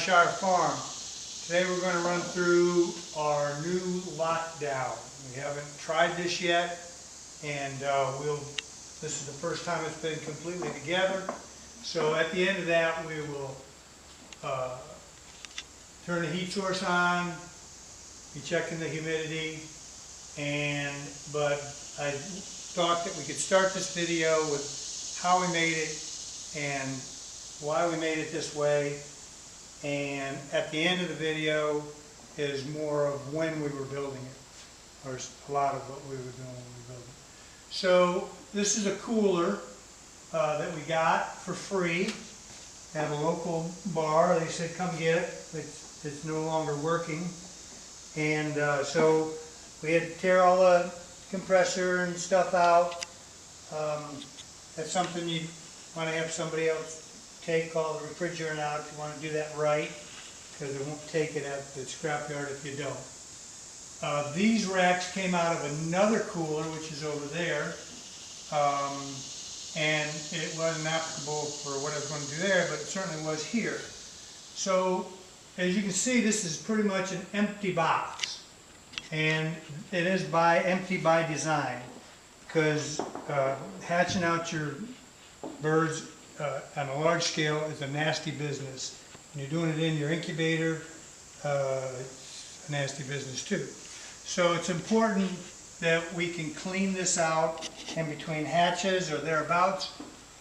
Myshire Farm. Today we're going to run through our new lockdown. We haven't tried this yet, and this is the first time it's been completely together. So at the end of that we will turn the heat source on, be checking the humidity, but I thought that we could start this video with how we made it and why we made it this way, and at the end of the video is more of when we were building it, or a lot of what we were doing when we built it. So this is a cooler that we got for free at a local bar. They said come get it. It's no longer working, and so we had to tear all the compressor and stuff out. That's something you want to have somebody else take all the refrigerant out if you want to do that right, because it won't take it at the scrapyard if you don't. These racks came out of another cooler, which is over there, and it wasn't applicable for what I was going to do there, but it certainly was here. So as you can see, this is pretty much an empty box, and it is empty by design, because hatching out your birds on a large scale is a nasty business. When you're doing it in your incubator, it's a nasty business too. So it's important that we can clean this out in between hatches or thereabouts,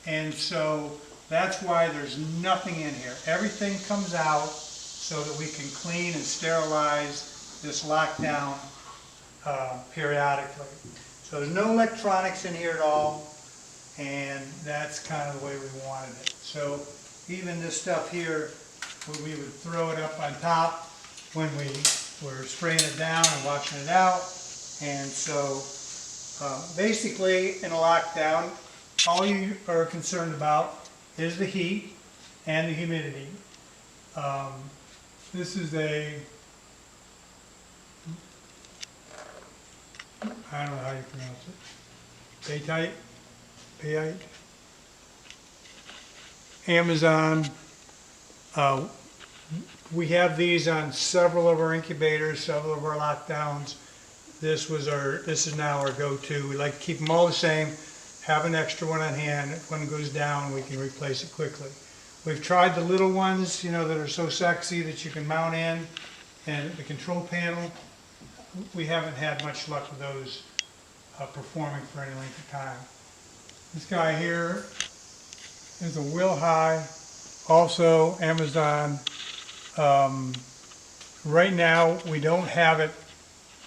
and so that's why there's nothing in here. Everything comes out so that we can clean and sterilize this lockdown periodically. So there's no electronics in here at all, and that's kind of the way we wanted it. So even this stuff here, we would throw it up on top when we were spraying it down and washing it out. And so basically in a lockdown, all you are concerned about is the heat and the humidity. This is I don't know how you pronounce it, Bayite, Amazon. We have these on several of our incubators, several of our lockdowns. This is now our go-to. We like to keep them all the same, have an extra one on hand. If one goes down, we can replace it quickly. We've tried the little ones, you know, that are so sexy that you can mount in, and the control panel. We haven't had much luck with those performing for any length of time. This guy here is a Will High, also Amazon. Right now we don't have it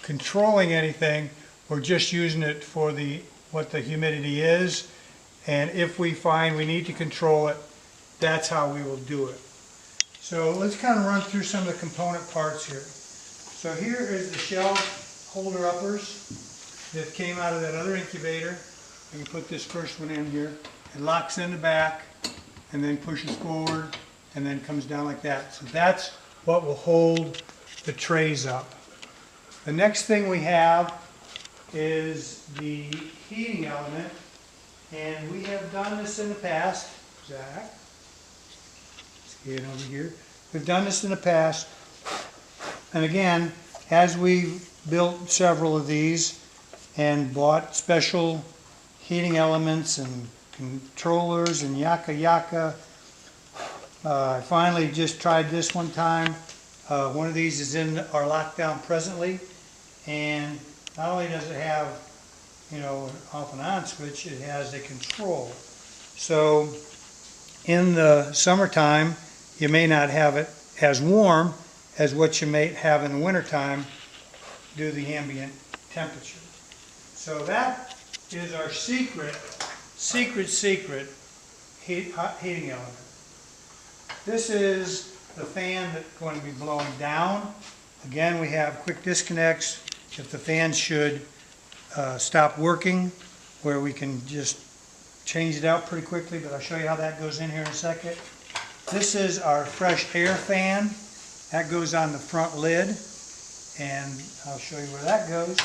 controlling anything. We're just using it for what the humidity is, and if we find we need to control it, that's how we will do it. So let's kind of run through some of the component parts here. So here is the shelf holder uppers that came out of that other incubator. I can put this first one in here. It locks in the back and then pushes forward and then comes down like that. So that's what will hold the trays up. The next thing we have is the heating element, and we have done this in the past. Zach, scan over here. We've done this in the past, and again, as we built several of these and bought special heating elements and controllers and yaka. I finally just tried this one time. One of these is in our lockdown presently, and not only does it have, you know, an off and on switch, it has a control. So in the summertime, you may not have it as warm as what you may have in the wintertime due to the ambient temperature. So that is our secret heating element. This is the fan that's going to be blowing down. Again, we have quick disconnects if the fan should stop working, where we can just change it out pretty quickly, but I'll show you how that goes in here in a second. This is our fresh air fan. That goes on the front lid, and I'll show you where that goes.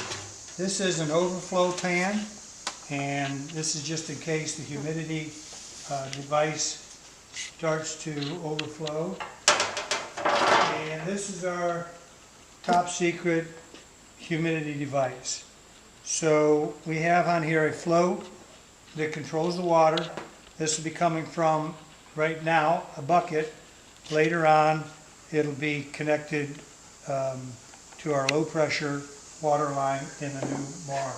This is an overflow pan, and this is just in case the humidity device starts to overflow. And this is our top secret humidity device. So we have on here a float that controls the water. This will be coming from, right now, a bucket. Later on, it'll be connected to our low pressure water line in the new barn.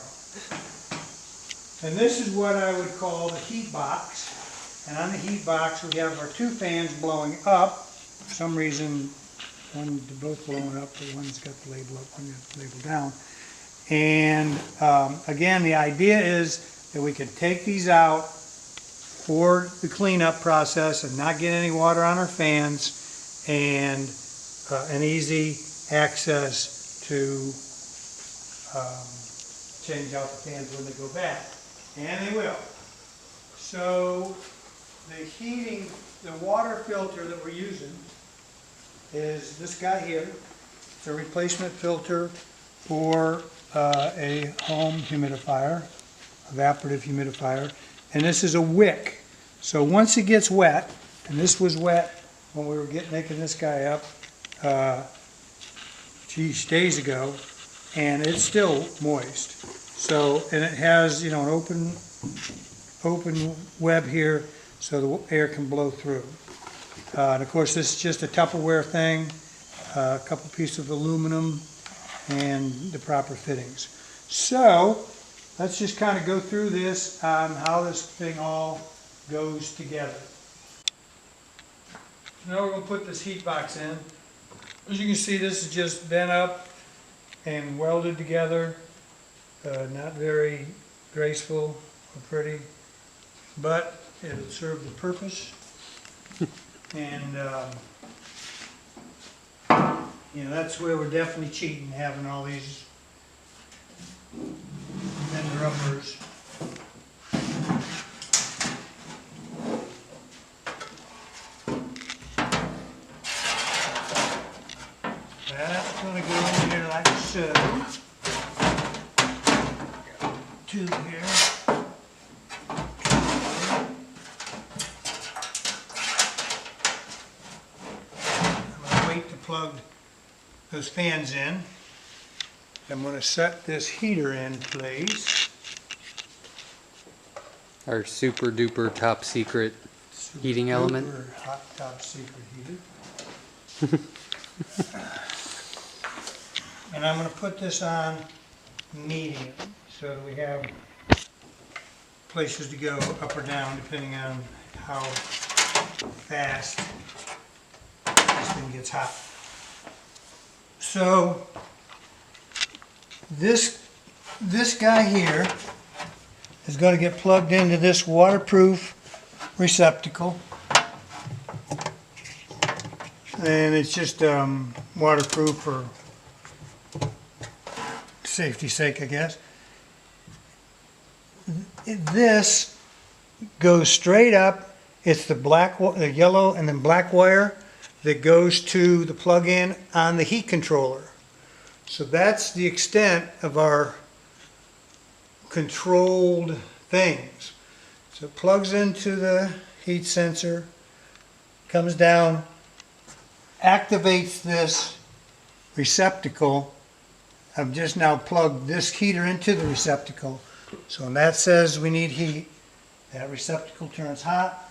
And this is what I would call the heat box. And on the heat box we have our two fans blowing up. For some reason, they're both blowing up, but one's got the label up, one got the label down. And again, the idea is that we can take these out for the cleanup process and not get any water on our fans, and an easy access to change out the fans when they go bad. And they will. So the water filter that we're using is this guy here. It's a replacement filter for a home humidifier, evaporative humidifier, and this is a wick. So once it gets wet, and this was wet when we were making this guy up, days ago, and it's still moist. So, and it has, an open web here, so the air can blow through. And of course, this is just a Tupperware thing, a couple pieces of aluminum, and the proper fittings. So let's just kind of go through this on how this thing all goes together. Now we're going to put this heat box in. As you can see, this is just bent up and welded together. Not very graceful or pretty, but it'll serve the purpose. And that's where we're definitely cheating, having all these fender uppers. That's going to go in here like so. Tube here. I'm going to wait to plug those fans in. I'm going to set this heater in place. Our super duper top secret heating element. Hot top secret heater. And I'm going to put this on medium so that we have places to go up or down depending on how fast this thing gets hot. So this guy here is going to get plugged into this waterproof receptacle, and it's just waterproof for safety's sake, I guess. This goes straight up. It's the yellow and then black wire that goes to the plug-in on the heat controller. So that's the extent of our controlled things. So it plugs into the heat sensor, comes down, activates this receptacle. I've just now plugged this heater into the receptacle. So when that says we need heat, that receptacle turns hot,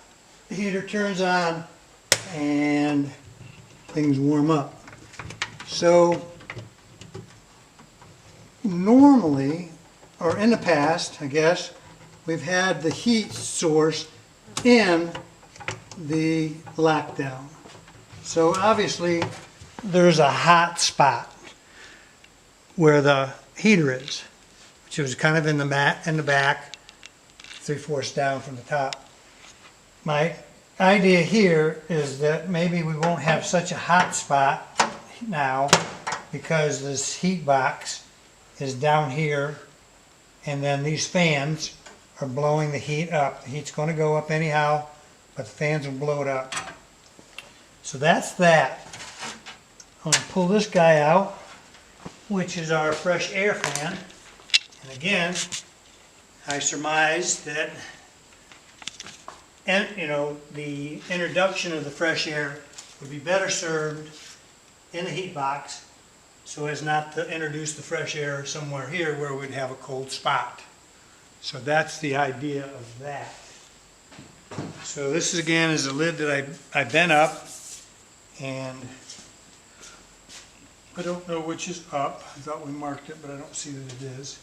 the heater turns on, and things warm up. So normally, or in the past, I guess, we've had the heat source in the lockdown. So obviously there's a hot spot where the heater is, which was kind of in the back, 3/4 down from the top. My idea here is that maybe we won't have such a hot spot now because this heat box is down here, and then these fans are blowing the heat up. The heat's going to go up anyhow, but the fans will blow it up. So that's that. I'm going to pull this guy out, which is our fresh air fan. And again, I surmise that the introduction of the fresh air would be better served in the heat box so as not to introduce the fresh air somewhere here where we'd have a cold spot. So that's the idea of that. So this is, again, is a lid that I bent up, and I don't know which is up. I thought we marked it, but I don't see that it is.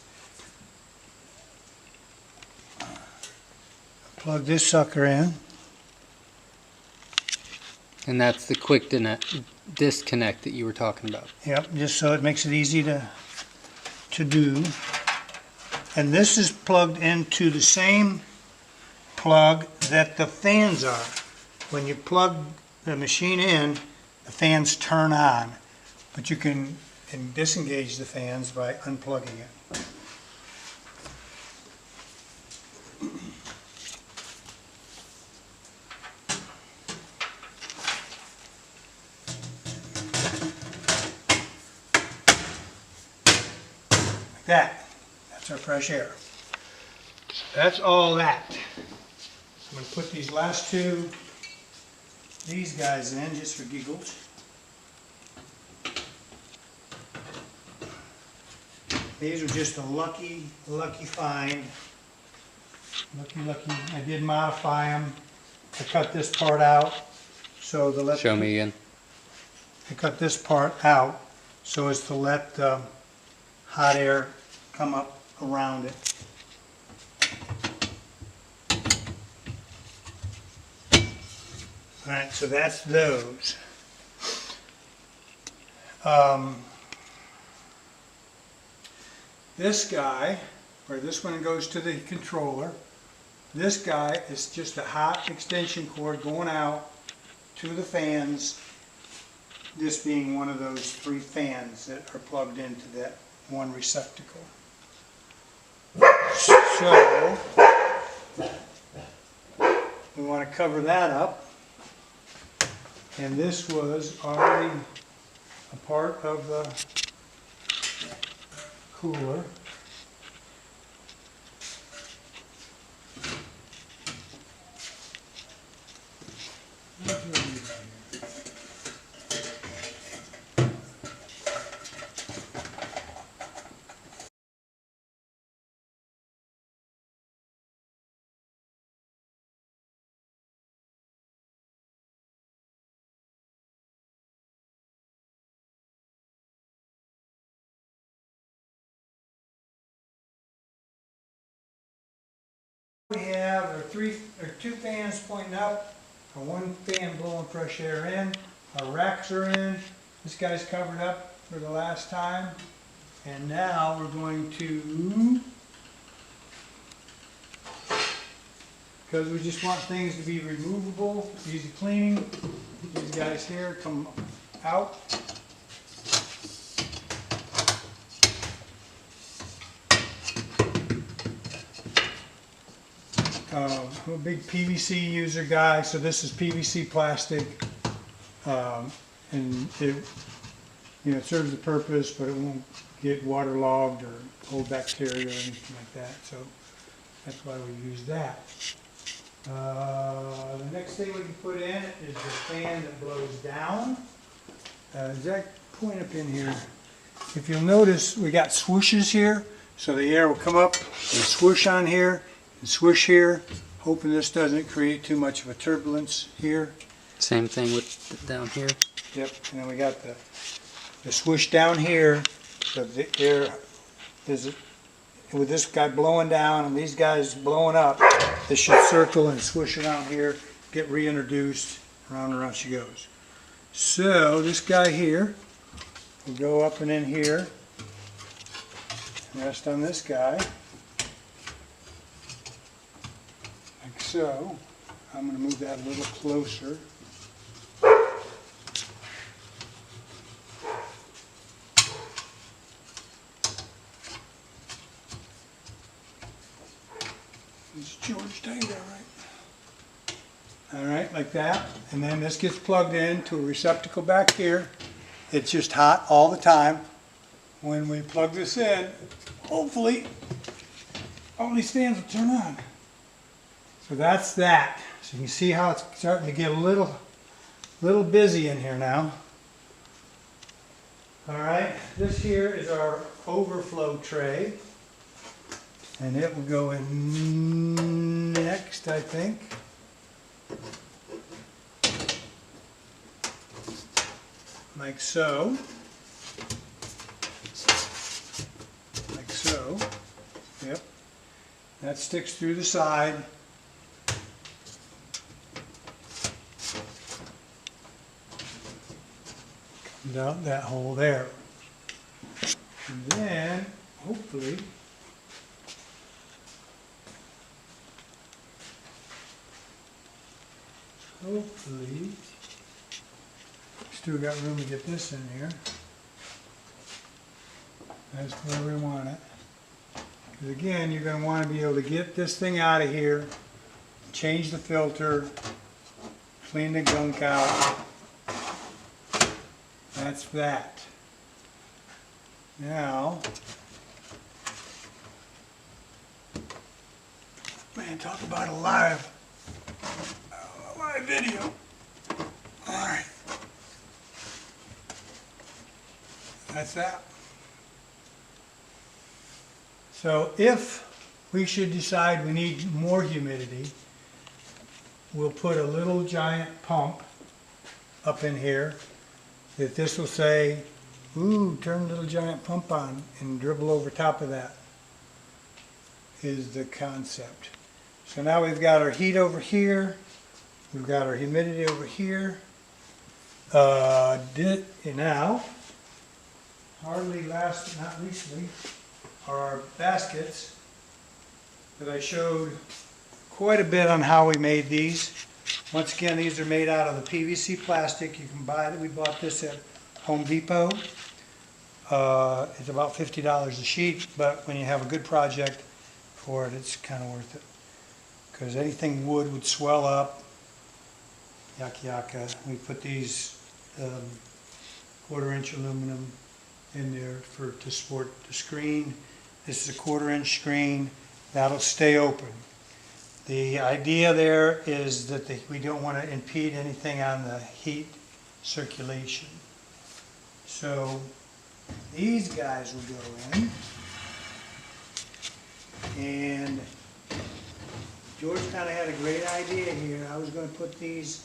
Plug this sucker in. And that's the quick disconnect that you were talking about. Yep, just so it makes it easy to do. And this is plugged into the same plug that the fans are. When you plug the machine in, the fans turn on, but you can disengage the fans by unplugging it. Like that. That's our fresh air. That's all that. I'm going to put these last two, these guys in just for giggles. These are just a lucky find. Lucky. I did modify them. I cut this part out so to let. Show me again. I cut this part out so as to let the hot air come up around it. All right, so that's those. This guy, where this one goes to the controller, this guy is just a hot extension cord going out to the fans, this being one of those 3 fans that are plugged into that one receptacle. So, we want to cover that up. And this was already a part of the cooler. We have 2 fans pointing up, or 1 fan blowing fresh air in. Our racks are in. This guy's covered up for the last time. And now we're going to, because we just want things to be removable, easy cleaning, these guys here come out. I'm a big PVC user guy, so this is PVC plastic, and it serves the purpose, but it won't get waterlogged or hold bacteria or anything like that. So that's why we use that. The next thing we can put in is the fan that blows down. Is that point up in here? If you'll notice, we got swooshes here, so the air will come up and swoosh on here and swoosh here, hoping this doesn't create too much of a turbulence here. Same thing with down here. Yep, and then we got the swoosh down here, so the air is, with this guy blowing down and these guys blowing up, this should circle and swoosh around here, get reintroduced, around and around she goes. So this guy here will go up and in here, and rest on this guy, like so. I'm going to move that a little closer. It's George Taylor, right? All right, like that. And then this gets plugged into a receptacle back here. It's just hot all the time. When we plug this in, hopefully all these fans will turn on. So that's that. So you can see how it's starting to get a little busy in here now. All right, this here is our overflow tray. And it will go in next, I think. Like so. Like so. Yep. That sticks through the side. Comes out that hole there. And then, hopefully, still got room to get this in here. That's where we want it. Because again, you're going to want to be able to get this thing out of here, change the filter, clean the gunk out. That's that. Now, man, talk about a live video. All right. That's that. So if we should decide we need more humidity, we'll put a little giant pump up in here that this will say, ooh, turn the little giant pump on and dribble over top of that is the concept. So now we've got our heat over here. We've got our humidity over here. Now, hardly last but not leastly, are our baskets that I showed quite a bit on how we made these. Once again, these are made out of the PVC plastic. You can buy it. We bought this at Home Depot. It's about $50 a sheet, but when you have a good project for it, it's kind of worth it. Because anything wood would swell up. Yaka. We put these 1/4-inch aluminum in there to support the screen. This is a 1/4-inch screen. That'll stay open. The idea there is that we don't want to impede anything on the heat circulation. So these guys will go in. And George kind of had a great idea here. I was going to put these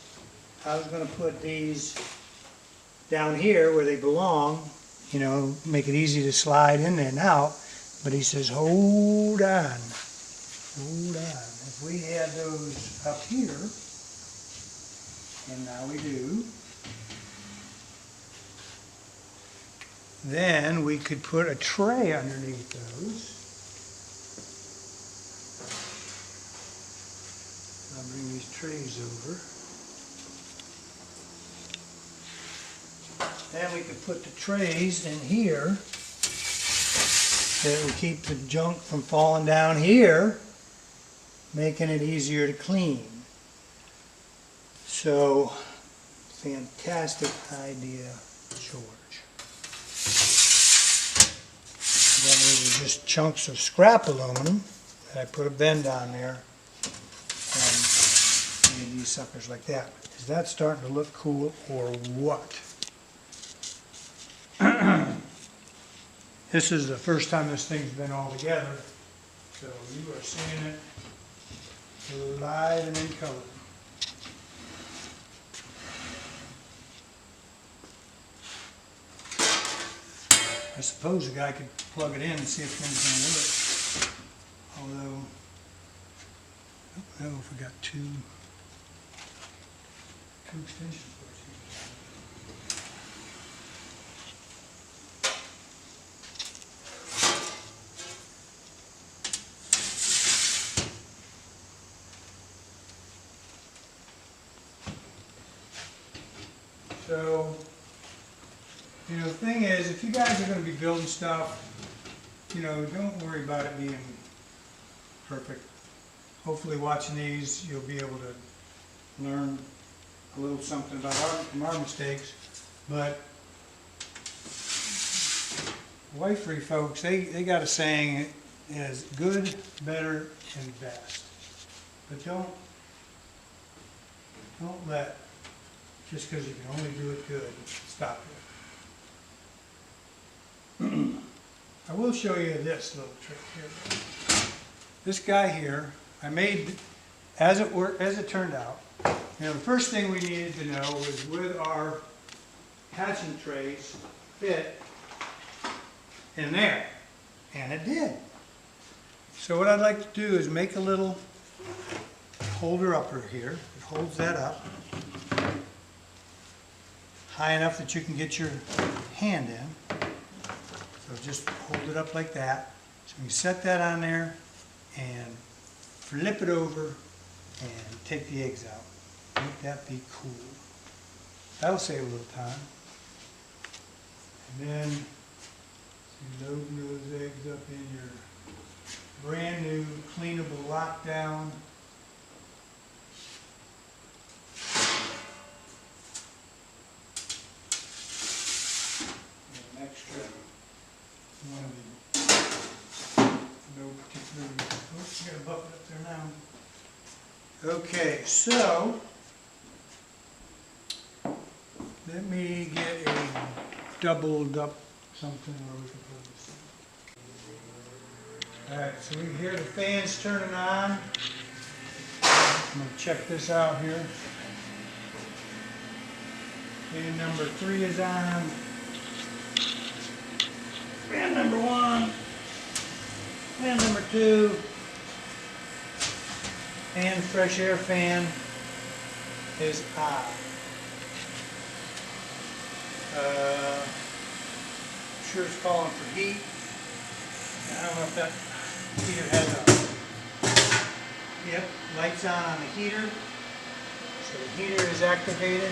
down here where they belong, you know, make it easy to slide in there and out. But he says, hold on. If we had those up here, and now we do, then we could put a tray underneath those. I'll bring these trays over. Then we could put the trays in here that will keep the junk from falling down here, making it easier to clean. So, fantastic idea, George. Then these are just chunks of scrap aluminum that I put a bend on there and made these suckers like that. Is that starting to look cool or what? This is the first time this thing's been all together, so you are seeing it live and in color. I suppose a guy could plug it in and see if things are going to work. Although, I don't know if we got two extension ports here. So, you know, the thing is, if you guys are going to be building stuff, you know, don't worry about it being perfect. Hopefully watching these, you'll be able to learn a little something about our mistakes. But wifery folks, they got a saying is good, better, and best. But don't let, just because you can only do it good, stop I will show you this little trick here. This guy here, I made, as it turned out, you know, the first thing we needed to know was with our hatching trays fit in there, and it did. So what I'd like to do is make a little holder upper here. It holds that up high enough that you can get your hand in. So just hold it up like that. So you set that on there and flip it over and take the eggs out. Wouldn't that be cool? That'll save a little time. And then you load those eggs up in your brand new cleanable lockdown. An extra one of the no particular. Oops, you gotta buff it up there now. Okay, so let me get a doubled up something where we can put this in. Alright, so we hear the fans turning on. I'm going to check this out here. Fan number 3 is on. Fan number 1. Fan number 2. And fresh air fan is on. I'm sure it's calling for heat. I don't know if that heater has a, yep, lights on the heater. So the heater is activated.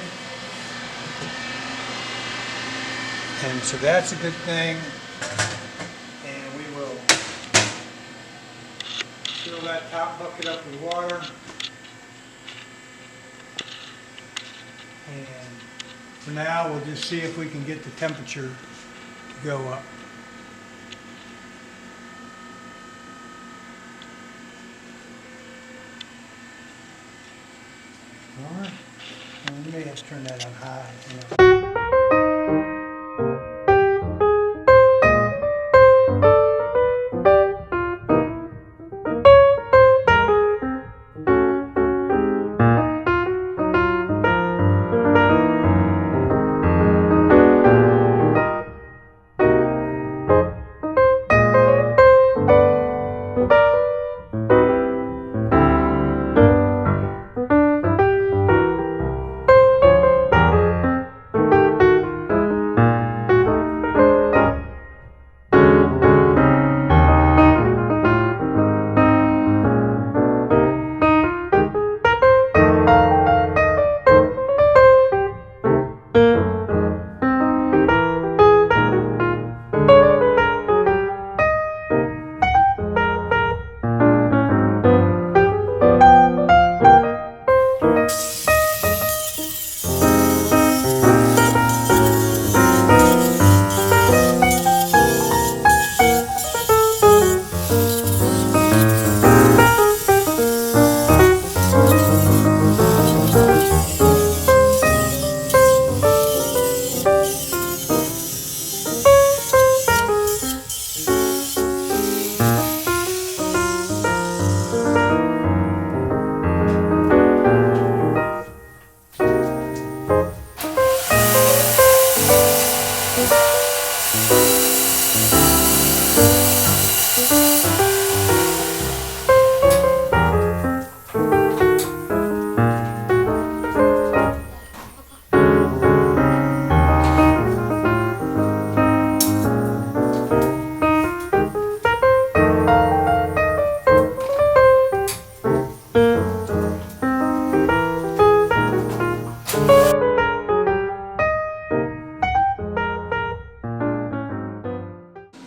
And so that's a good thing. And we will fill that top bucket up with water. And for now, we'll just see if we can get the temperature to go up. All right. Well, you may have to turn that on high. You know.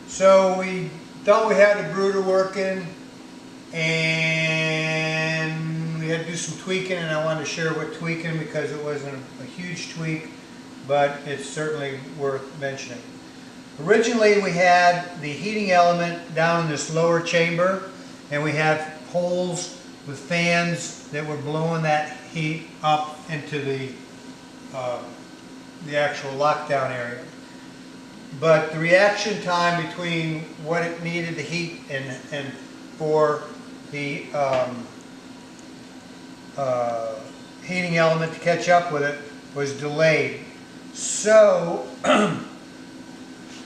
So we thought we had the brooder working, and we had to do some tweaking, and I wanted to share what tweaking because it wasn't a huge tweak, but it's certainly worth mentioning. Originally we had the heating element down in this lower chamber, and we had holes with fans that were blowing that heat up into the actual lockdown area. but the reaction time between what it needed to heat and for the heating element to catch up with it was delayed. So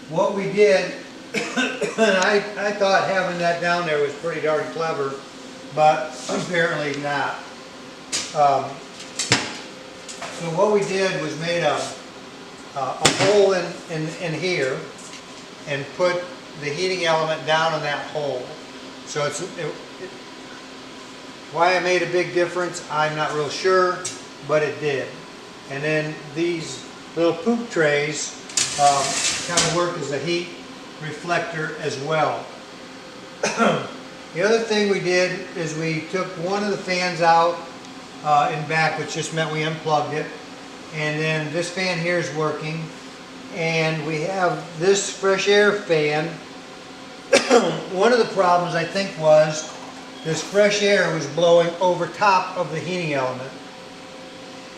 what we did, and I thought having that down there was pretty darn clever, but apparently not. So what we did was made a hole in here and put the heating element down in that hole. So why it made a big difference, I'm not real sure, but it did. And then these little poop trays kind of work as a heat reflector as well. The other thing we did is we took one of the fans out in back, which just meant we unplugged it. And then this fan here is working. And we have this fresh air fan. One of the problems I think was this fresh air was blowing over top of the heating element.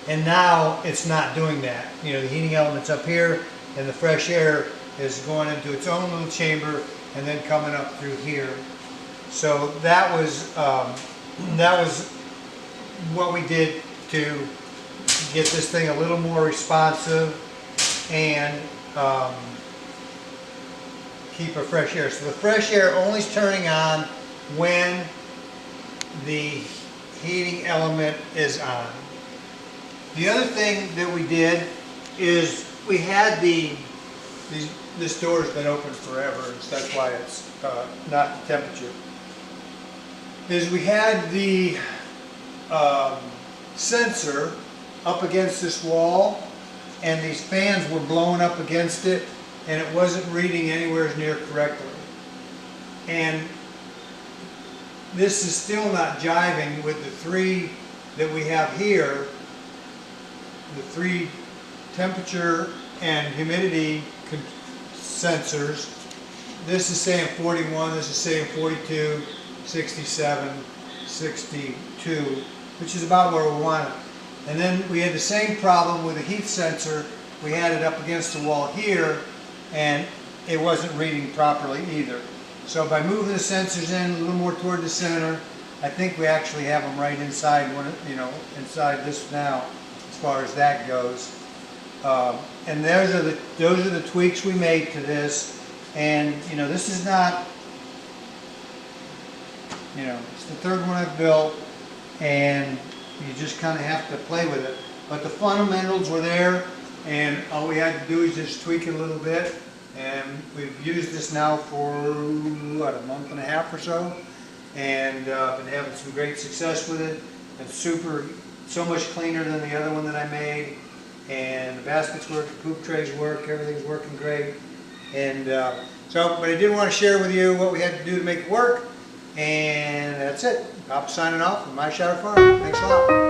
And now it's not doing that. You know, the heating element's up here and the fresh air is going into its own little chamber and then coming up through here. So that was what we did to get this thing a little more responsive and keep a fresh air. So the fresh air only is turning on when the heating element is on. The other thing that we did is we had this door's been open forever, and so that's why it's not the temperature. Is we had the sensor up against this wall, and these fans were blowing up against it, and it wasn't reading anywhere near correctly. And this is still not jiving with the three that we have here, the three temperature and humidity sensors. This is saying 41, this is saying 42, 67, 62, which is about where we want it. And then we had the same problem with the heat sensor. We had it up against the wall here, and it wasn't reading properly either. So by moving the sensors in a little more toward the center, I think we actually have them right inside inside this now, as far as that goes. And those are the tweaks we made to this. And this is not, it's the third one I've built, and you just kind of have to play with it. But the fundamentals were there, and all we had to do is just tweak it a little bit. And we've used this now for, what, a month and a half or so, and been having some great success with it. It's so much cleaner than the other one that I made. And the baskets work, the poop trays work, everything's working great. And but I did want to share with you what we had to do to make it work. And that's it. Papa signing off from Myshire Farm. Thanks a lot.